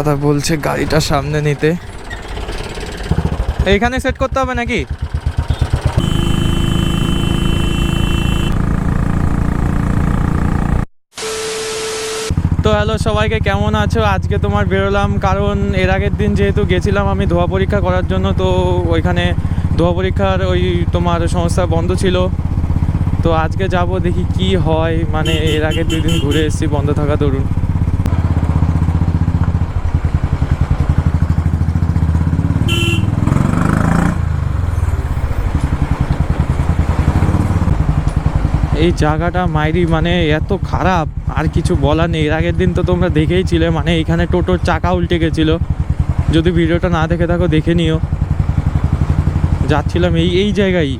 দাদা বলছে গাড়িটা সামনে নিতে। এইখানে সেট করতে হবে নাকি? তো হ্যালো সবাইকে, কেমন আছো? আজকে তোমার বেরোলাম, কারণ এর আগের দিন যেহেতু গেছিলাম আমি ধোয়া পরীক্ষা করার জন্য, তো ওইখানে ধোয়া পরীক্ষার ওই তোমার সংস্থা বন্ধ ছিল। তো আজকে যাব, দেখি কি হয়। মানে এর আগের 2 দিন ঘুরে এসেছি বন্ধ থাকা দরুন। এই জায়গাটা মাইরি মানে এত খারাপ, আর কিছু বলার নেই। এর আগের দিন তো তোমরা দেখেইছিলে, মানে এইখানে টোটোর চাকা উল্টে গেছিলো। যদি ভিডিওটা না দেখে থাকো দেখে নিও। যাচ্ছিলাম এই জায়গায়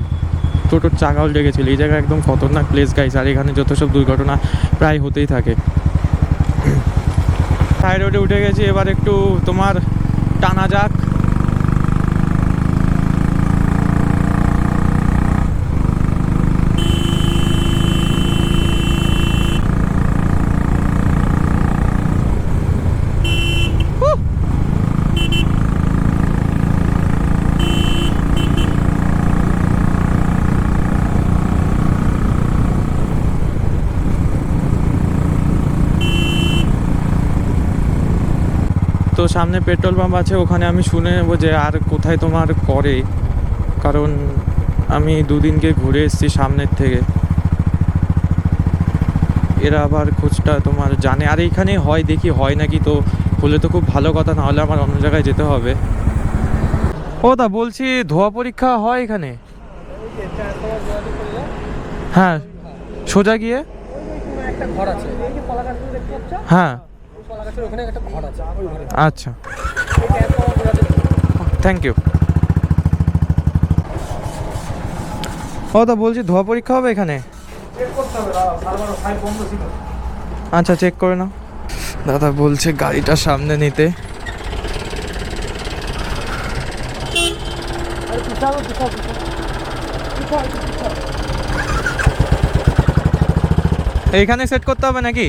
টোটোর চাকা উল্টে গেছিলো। এই জায়গা একদম খতরনাক প্লেস গাইস, আর এখানে যত সব দুর্ঘটনা প্রায় হতেই থাকে। হাই রোডে উঠে গেছি, এবার একটু তোমার টানা যাক। তো সামনে পেট্রোল পাম্প আছে, ওখানে আমি শুনে নেবো যে আর কোথায় তোমার করে, কারণ আমি 2 দিনকে ঘুরে এসেছি সামনের থেকে। এরা আবার খোঁজটা তোমার জানে, আর এইখানেই হয়, দেখি হয় নাকি। তো হলে তো খুব ভালো কথা, না হলে আমার অন্য জায়গায় যেতে হবে। ও তা বলছি, ধোয়া পরীক্ষা হয় এখানে? হ্যাঁ, সোজা গিয়ে একটা ঘর আছে, এই যে কলা গাছগুলো দেখতে পাচ্ছ, হ্যাঁ ওই কলা গাছের ওখানে একটা ঘর আছে, ওই ঘরে। আচ্ছা, এটা এত বড় আছে। Thank you. ও তা বলছি, ধোয়া পরীক্ষা হবে এখানে? চেক করতে হবে, দাদা সার্ভার ফাইল বন্ধ ছিল। আচ্ছা, চেক করে নাও। দাদা বলছে গাড়িটা সামনে নিতে। আরে পিছাও পিছাও পিছাও পিছাও পিছাও। এইখানে সেট করতে হবে নাকি?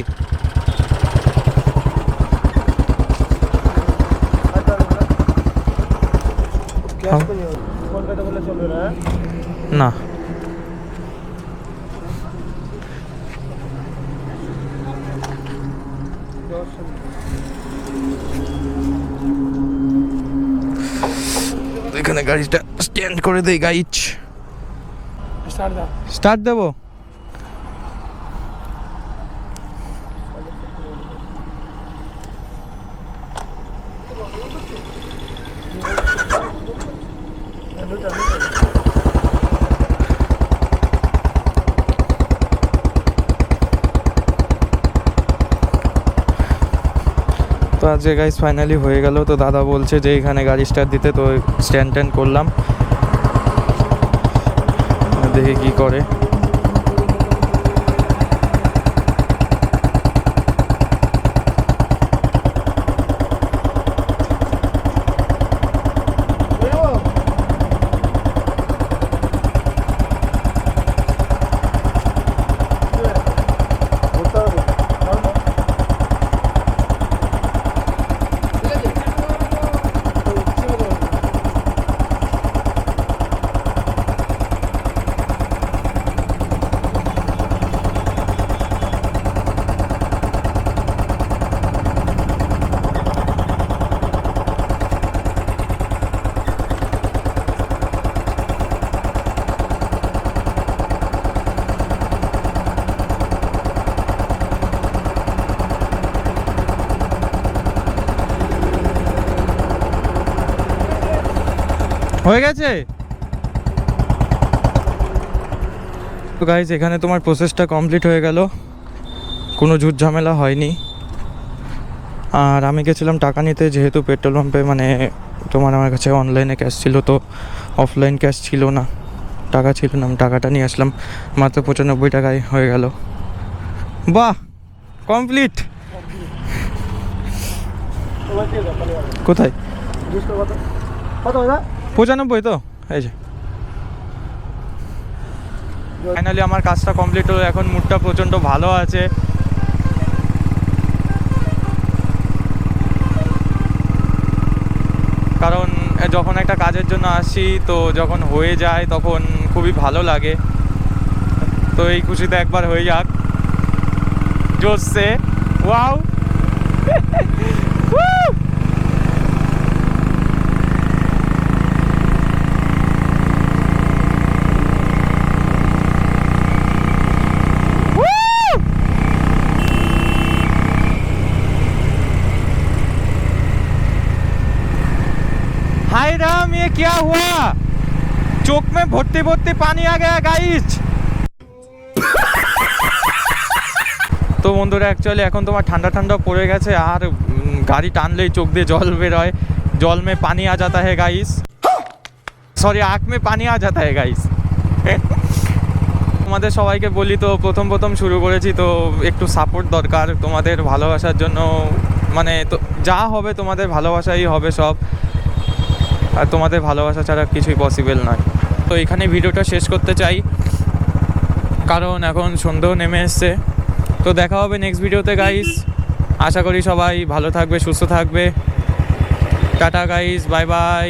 গ্যাস তো নিও, কলকাতা বলে চলবে না। না, এখানে গাড়িটা স্ট্যান্ড করে দেই গাইজ। স্টার্ট দাও। স্টার্ট দেবো? তো আজকে গাইজ ফাইনালি হয়ে গেল। তো দাদা বলছে যে এখানে গাড়ি স্টার্ট দিতে, তো স্ট্যান্ড ট্যান্ড করলাম, দেখে কি করে। হয়ে গেছে। তো গাইজ এখানে তোমার প্রসেসটা কমপ্লিট হয়ে গেল, কোনো ঝুট ঝামেলা হয়নি। আর আমি গেছিলাম টাকা নিতে, যেহেতু পেট্রোল পাম্পে মানে তোমার আমার কাছে অনলাইনে ক্যাশ ছিল, তো অফলাইন ক্যাশ ছিল না, টাকা ছিল না। আমি টাকাটা নিয়ে আসলাম, মাত্র 95 টাকায় হয়ে গেল। বাহ, কমপ্লিট। কোথায়? কত দাদা? 95 তো, এই যে। ফাইনালি আমার কাজটা কমপ্লিট হলো, এখন মুডটা প্রচণ্ড ভালো আছে। কারণ যখন একটা কাজের জন্য আসি তো যখন হয়ে যায় তখন খুবই ভালো লাগে। তো এই খুশিতে একবার হয়ে যাক জোরসে। ওয়াও हाय राम, ये क्या हुआ? चौक में भर्ती भर्ती पानी आ गया गाइस। তো বন্ধুরা অ্যাকচুয়ালি এখন তোমার ঠান্ডা ঠান্ডা পড়ে গেছে আর গাড়ি টানলেই চোখ দিয়ে জল বেরোয়। জল में पानी आ जाता है गाइस, সরি आँख में पानी आ जाता है गाइस। তোমাদের সবাইকে বলি তো প্রথম প্রথম শুরু করেছি তো একটু সাপোর্ট দরকার তোমাদের ভালোবাসার জন্য। মানে তো যা হবে তোমাদের ভালোবাসাই হবে সব, আর তোমাদের ভালোবাসা ছাড়া কিছুই পসিবল নয়। তো এখানে ভিডিওটা শেষ করতে চাই কারণ এখন সন্ধ্যেও নেমে এসছে। তো দেখা হবে নেক্সট ভিডিওতে গাইস। আশা করি সবাই ভালো থাকবে, সুস্থ থাকবে। Tata guys, bye bye.